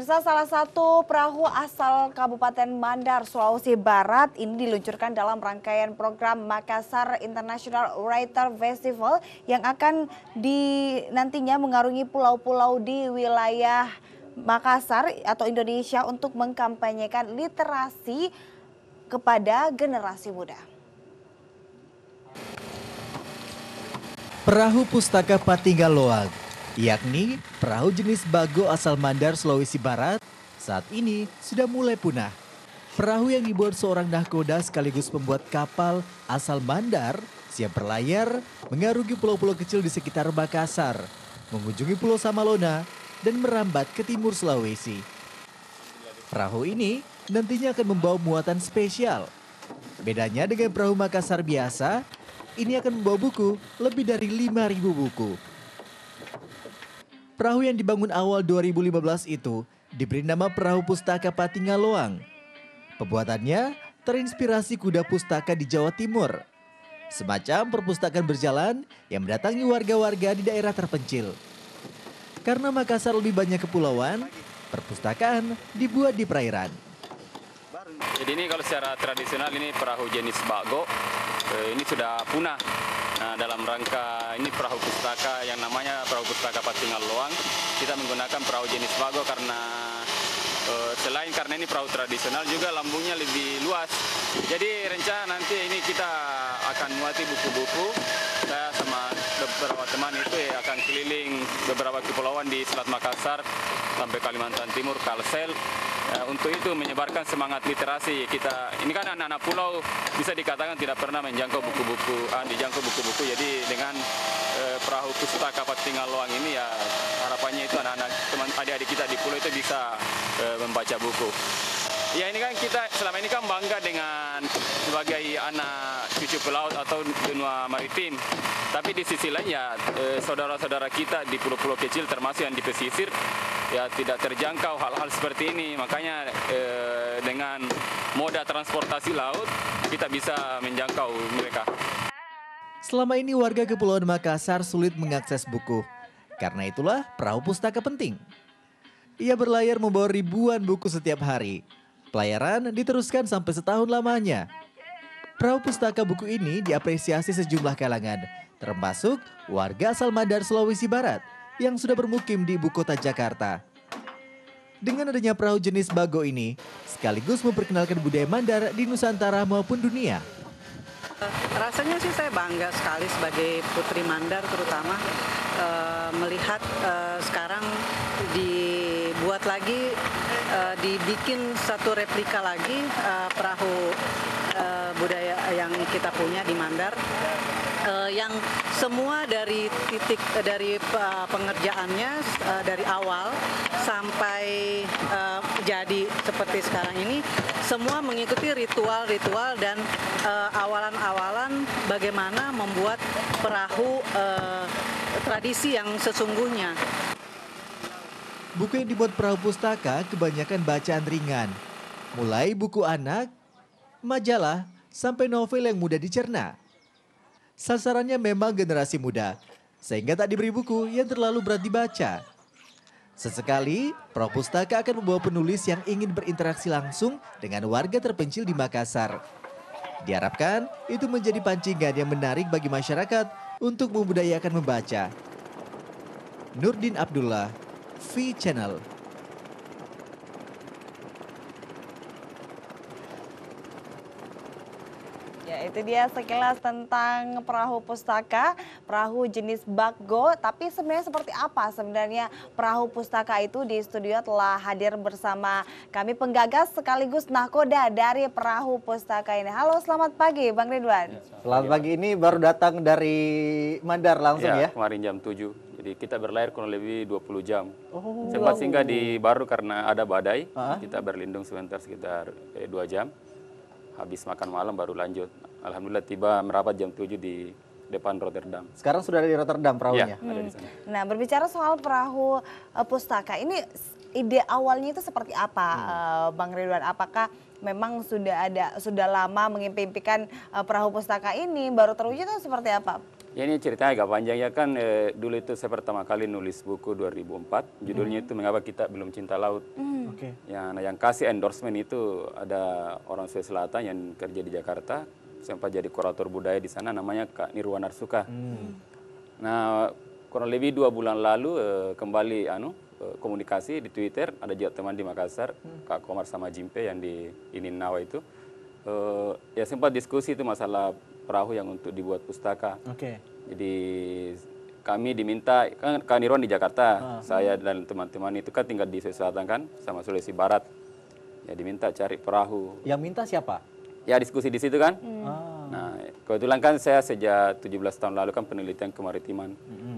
Pemirsa, salah satu perahu asal Kabupaten Mandar, Sulawesi Barat ini diluncurkan dalam rangkaian program Makassar International Writer Festival yang akan nantinya mengarungi pulau-pulau di wilayah Makassar atau Indonesia untuk mengkampanyekan literasi kepada generasi muda. Perahu Pustaka Patinggal Loang, yakni perahu jenis Bago asal Mandar, Sulawesi Barat, saat ini sudah mulai punah. Perahu yang dibuat seorang nahkoda sekaligus pembuat kapal asal Mandar siap berlayar mengarungi pulau-pulau kecil di sekitar Makassar, mengunjungi Pulau Samalona, dan merambat ke timur Sulawesi. Perahu ini nantinya akan membawa muatan spesial. Bedanya dengan perahu Makassar biasa, ini akan membawa buku lebih dari 5.000 buku. Perahu yang dibangun awal 2015 itu diberi nama Perahu Pustaka Patinggal Loang. Pembuatannya terinspirasi kuda pustaka di Jawa Timur. Semacam perpustakaan berjalan yang mendatangi warga-warga di daerah terpencil. Karena Makassar lebih banyak kepulauan, perpustakaan dibuat di perairan. Jadi ini kalau secara tradisional ini perahu jenis Bago, ini sudah punah. Nah, dalam rangka ini perahu pustaka yang namanya Perahu Pustaka Patinggal Loang, kita menggunakan perahu jenis Bago karena selain karena ini perahu tradisional juga lambungnya lebih luas. Jadi rencana nanti ini kita akan muati buku-buku. Saya sama beberapa teman itu akan keliling beberapa kepulauan di Selat Makassar sampai Kalimantan Timur, Kalsel. Untuk itu menyebarkan semangat literasi kita. Ini kan anak-anak pulau bisa dikatakan tidak pernah menjangkau buku-buku. Jadi dengan perahu pustaka Patinggal Loang ini ya harapannya itu anak-anak teman adik-adik kita di pulau itu bisa membaca buku. Ya ini kan kita selama ini kan bangga dengan sebagai anak cucu pelaut atau benua maritim. Tapi di sisi lain ya saudara-saudara kita di pulau-pulau kecil termasuk yang di pesisir ya tidak terjangkau hal-hal seperti ini. Makanya dengan moda transportasi laut kita bisa menjangkau mereka. Selama ini warga Kepulauan Makassar sulit mengakses buku. Karena itulah perahu pustaka penting. Ia berlayar membawa ribuan buku setiap hari. Pelayaran diteruskan sampai setahun lamanya. Perahu pustaka buku ini diapresiasi sejumlah kalangan, termasuk warga asal Mandar, Sulawesi Barat yang sudah bermukim di ibu kota Jakarta. Dengan adanya perahu jenis Bago ini, sekaligus memperkenalkan budaya Mandar di Nusantara maupun dunia. Rasanya sih saya bangga sekali sebagai putri Mandar terutama melihat sekarang dibuat lagi, dibikin satu replika lagi perahu budaya yang kita punya di Mandar. Yang semua dari titik dari pengerjaannya dari awal sampai jadi seperti sekarang ini semua mengikuti ritual-ritual dan awalan-awalan bagaimana membuat perahu tradisi yang sesungguhnya. Buku yang dibuat perahu pustaka kebanyakan bacaan ringan, mulai buku anak, majalah, sampai novel yang mudah dicerna. Sasarannya memang generasi muda, sehingga tak diberi buku yang terlalu berat dibaca. Sesekali, perahu pustaka akan membawa penulis yang ingin berinteraksi langsung dengan warga terpencil di Makassar. Diharapkan itu menjadi pancingan yang menarik bagi masyarakat untuk membudayakan membaca. Nurdin Abdullah, V Channel. Ya, itu dia sekilas tentang perahu pustaka, perahu jenis Bago. Tapi sebenarnya seperti apa sebenarnya perahu pustaka itu? Di studio telah hadir bersama kami penggagas sekaligus nahkoda dari perahu pustaka ini. Halo, selamat pagi Bang Ridwan. Selamat pagi, ini baru datang dari Mandar langsung ya? Kemarin jam 7. Jadi kita berlayar kurang lebih 20 jam. Sempat singgah di Baru karena ada badai. Kita berlindung sebentar sekitar 2 jam. Habis makan malam baru lanjut. Alhamdulillah tiba merapat jam 7 di depan Rotterdam. Sekarang sudah ada di Rotterdam perahunya? Ya, ada di sana. Nah, berbicara soal perahu pustaka, ini ide awalnya itu seperti apa Bang Ridwan? Apakah memang sudah lama mengimpikan perahu pustaka ini, baru terwujud atau seperti apa? Ya ini ceritanya agak panjang ya kan, dulu itu saya pertama kali nulis buku 2004, judulnya itu Mengapa Kita Belum Cinta Laut. Oke. Ya, nah yang kasih endorsement itu ada orang Sulawesi Selatan yang kerja di Jakarta, sempat jadi kurator budaya di sana, namanya Kak Nirwan Arsuka. Nah kurang lebih 2 bulan lalu kembali komunikasi di Twitter, ada juga teman di Makassar, Kak Komar sama Jimpe yang di Nawa itu, ya sempat diskusi itu masalah perahu yang untuk dibuat pustaka. Oke. Jadi kami diminta, kan Kak Nirwan di Jakarta, saya dan teman-teman itu kan tinggal di Sulawesi Selatan kan, sama Sulawesi Barat. Ya diminta cari perahu. Yang minta siapa? Ya diskusi di situ kan. Ah. Nah kebetulan kan saya sejak 17 tahun lalu kan penelitian kemaritiman,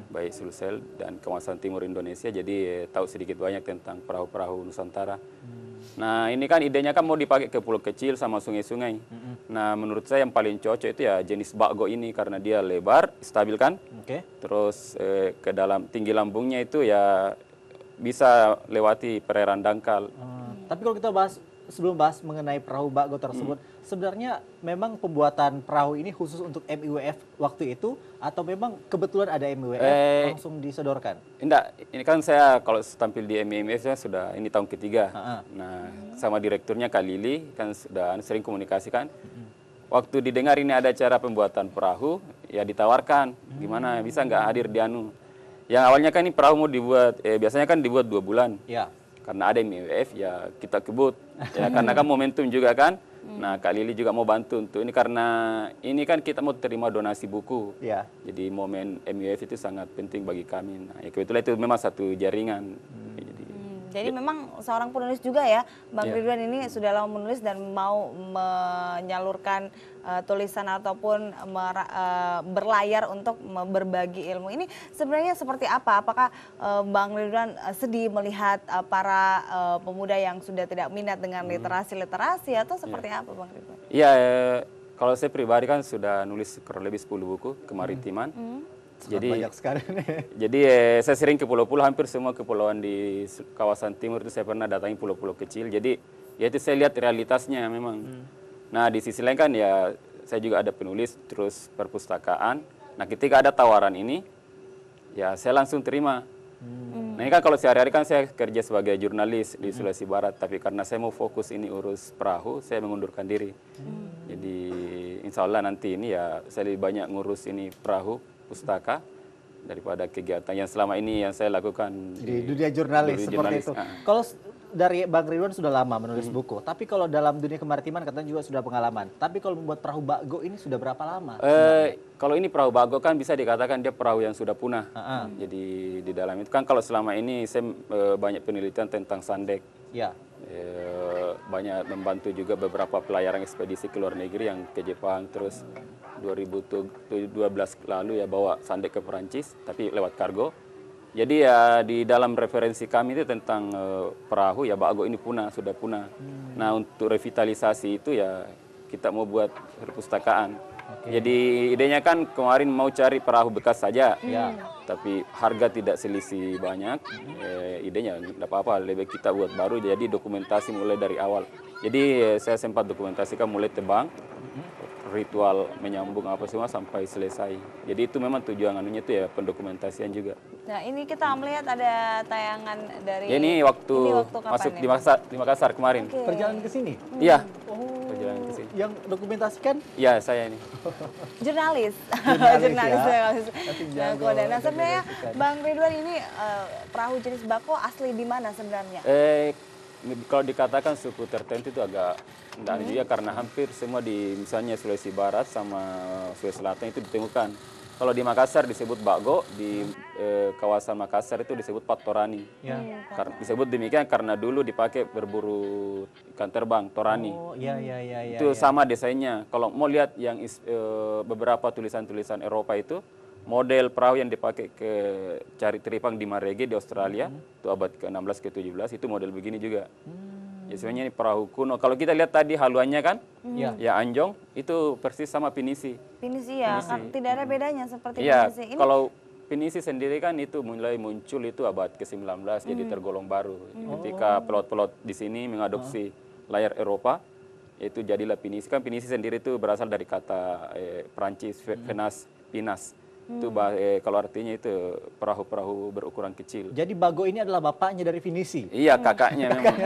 baik Sulsel dan kawasan timur Indonesia, jadi tahu sedikit banyak tentang perahu-perahu Nusantara. Nah ini kan idenya kan mau dipakai ke pulau kecil sama sungai-sungai. Nah menurut saya yang paling cocok itu ya jenis bakgo ini karena dia lebar, stabil kan. Oke. Terus ke dalam tinggi lambungnya itu ya bisa lewati perairan dangkal. Tapi kalau kita sebelum bahas mengenai perahu bakgo tersebut, sebenarnya memang pembuatan perahu ini khusus untuk MIWF waktu itu atau memang kebetulan ada MIWF langsung disodorkan? Enggak, ini kan saya kalau tampil di MIMF saya sudah ini tahun ketiga. Nah, sama direkturnya Kak Lili kan sudah sering komunikasi kan. Waktu didengar ini ada acara pembuatan perahu, ya ditawarkan gimana bisa nggak hadir di anu. Yang awalnya kan ini perahu mau dibuat, biasanya kan dibuat 2 bulan. Ya. Karena ada MIWF ya kita kebut. Ya karena kan momentum juga kan. Nah Kak Lili juga mau bantu untuk ini karena ini kan kita mau terima donasi buku. Ya. Jadi momen MIWF itu sangat penting bagi kami. Nah ya kebetulan itu memang satu jaringan. Jadi memang seorang penulis juga ya, Bang Ridwan ini sudah lama menulis dan mau menyalurkan tulisan ataupun berlayar untuk berbagi ilmu. Ini sebenarnya seperti apa? Apakah Bang Ridwan sedih melihat para pemuda yang sudah tidak minat dengan literasi atau seperti apa Bang Ridwan? Iya, kalau saya pribadi kan sudah nulis kurang lebih 10 buku kemaritiman. Jadi banyak sekali nih. Jadi saya sering ke pulau-pulau, hampir semua kepulauan di kawasan timur itu saya pernah datangi pulau-pulau kecil. Jadi ya itu saya lihat realitasnya memang. Nah di sisi lain kan ya saya juga ada penulis terus perpustakaan. Nah ketika ada tawaran ini ya saya langsung terima. Nah ini kan kalau sehari-hari kan saya kerja sebagai jurnalis di Sulawesi Barat. Tapi karena saya mau fokus ini urus perahu, saya mengundurkan diri. Jadi insya Allah nanti ini ya saya lebih banyak ngurus ini perahu, pustaka daripada kegiatan yang selama ini yang saya lakukan di dunia jurnalis seperti itu. Kalau dari Bang Ridwan sudah lama menulis buku, tapi kalau dalam dunia kemaritiman katanya juga sudah pengalaman. Tapi kalau membuat perahu bakgo ini sudah berapa lama? Kalau ini perahu bakgo kan bisa dikatakan dia perahu yang sudah punah. Jadi di dalam itu kan kalau selama ini saya banyak penelitian tentang sandek. Ya. Banyak membantu juga beberapa pelayaran ekspedisi ke luar negeri yang ke Jepang, terus 2012 lalu ya bawa sandek ke Perancis tapi lewat kargo. Jadi ya di dalam referensi kami itu tentang perahu ya bakgo ini sudah punah. Nah untuk revitalisasi itu ya kita mau buat perpustakaan. Jadi idenya kan kemarin mau cari perahu bekas saja, tapi harga tidak selisih banyak. Idenya tidak apa-apa, lebih kita buat baru jadi dokumentasi mulai dari awal. Jadi saya sempat dokumentasikan mulai tebang, ritual menyambung apa semua sampai selesai. Jadi itu memang tujuan anunya itu ya pendokumentasian juga. Nah ini kita melihat ada tayangan dari. Ya, ini waktu masuk di Makassar kemarin. Perjalanan ke sini? Iya. Perjalanan ke sini. Yang dokumentasikan? Iya saya ini. Jurnalis. Jurnalis ya. Nah sebenarnya Bang Ridwan ini perahu jenis bakgo asli di mana sebenarnya? Kalau dikatakan suku tertentu itu agak tidak ada juga karena hampir semua di misalnya Sulawesi Barat sama Sulawesi Selatan itu ditemukan. Kalau di Makassar disebut bakgo, di kawasan Makassar itu disebut patorani. Disebut demikian karena dulu dipakai berburu ikan terbang, torani. Oh iya. Itu sama desainnya. Kalau mau lihat yang beberapa tulisan-tulisan Eropa itu, model perahu yang dipakai ke cari teripang di Marege di Australia, itu abad ke-16 ke-17 itu model begini juga. Ya sebenarnya ini perahu kuno. Kalau kita lihat tadi haluannya kan, ya anjong itu persis sama pinisi. Pinisi ya, kan tidak ada bedanya seperti Iya, pinisi. kalau pinisi sendiri kan itu mulai muncul itu abad ke-19 jadi tergolong baru. Ketika pelot-pelot di sini mengadopsi layar Eropa, itu jadilah pinisi. Kan pinisi sendiri itu berasal dari kata Perancis, pinas. Itu kalau artinya itu perahu-perahu berukuran kecil. Jadi Bago ini adalah bapaknya dari Pinisi. Iya, kakaknya memang.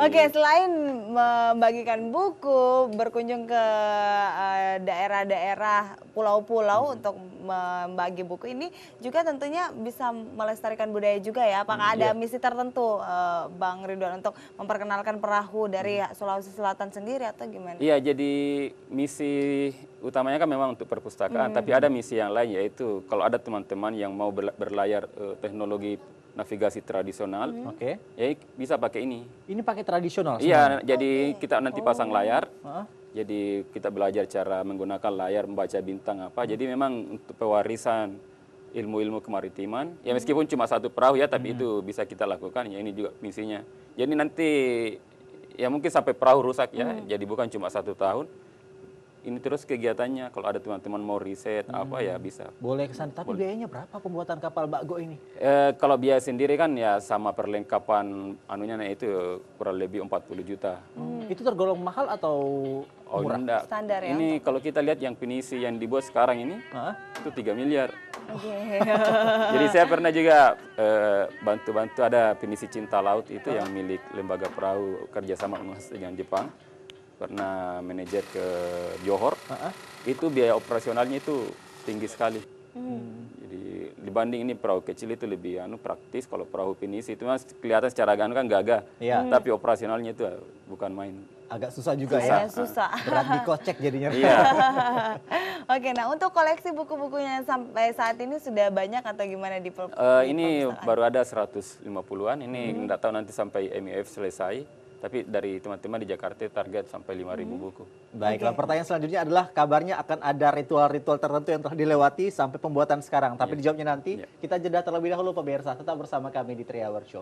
Oke, selain membagikan buku, berkunjung ke daerah-daerah pulau-pulau untuk membagi buku ini, juga tentunya bisa melestarikan budaya juga ya. Apakah ada misi tertentu, Bang Ridwan, untuk memperkenalkan perahu dari Sulawesi Selatan sendiri atau gimana? Iya, jadi misi utamanya kan memang untuk perpustakaan, tapi ada misi yang lain, yaitu kalau ada teman-teman yang mau berlayar teknologi navigasi tradisional, Oke. ya bisa pakai ini. Ini pakai tradisional. Iya, jadi kita nanti pasang layar. Hah? Jadi kita belajar cara menggunakan layar, membaca bintang apa. Jadi memang untuk pewarisan ilmu-ilmu kemaritiman. Ya meskipun cuma satu perahu ya, tapi itu bisa kita lakukan. Ya ini juga misinya. Jadi nanti ya mungkin sampai perahu rusak ya. Jadi bukan cuma 1 tahun. Ini terus kegiatannya. Kalau ada teman-teman mau riset apa ya bisa. Boleh kesan. Tapi biayanya berapa pembuatan kapal Bago ini? Kalau biaya sendiri kan ya sama perlengkapan anunya nah itu kurang lebih 40 juta. Itu tergolong mahal atau Oh murah? enggak. Standar ya? Ini kalau kita lihat yang pinisi yang dibuat sekarang ini Hah? itu 3 miliar. Oke. Jadi saya pernah juga bantu-bantu ada pinisi cinta laut itu yang milik lembaga perahu kerjasama dengan Jepang. Pernah manajer ke Johor. Itu biaya operasionalnya itu tinggi sekali. Jadi dibanding ini perahu kecil itu lebih praktis. Kalau perahu pinisi itu mas kelihatan secara kan gagah. Iya. Tapi operasionalnya itu bukan main. Agak susah juga Iya, ya. susah. Berat dikocek jadinya. Iya. Oke, nah untuk koleksi buku-bukunya sampai saat ini sudah banyak atau gimana di Ini baru ada 150-an. Ini nggak tahu nanti sampai MEF selesai. Tapi dari teman-teman di Jakarta target sampai 5.000 buku. Baiklah, pertanyaan selanjutnya adalah kabarnya akan ada ritual-ritual tertentu yang telah dilewati sampai pembuatan sekarang. Tapi dijawabnya nanti, kita jeda terlebih dahulu pemirsa. Tetap bersama kami di 3 Hour Show.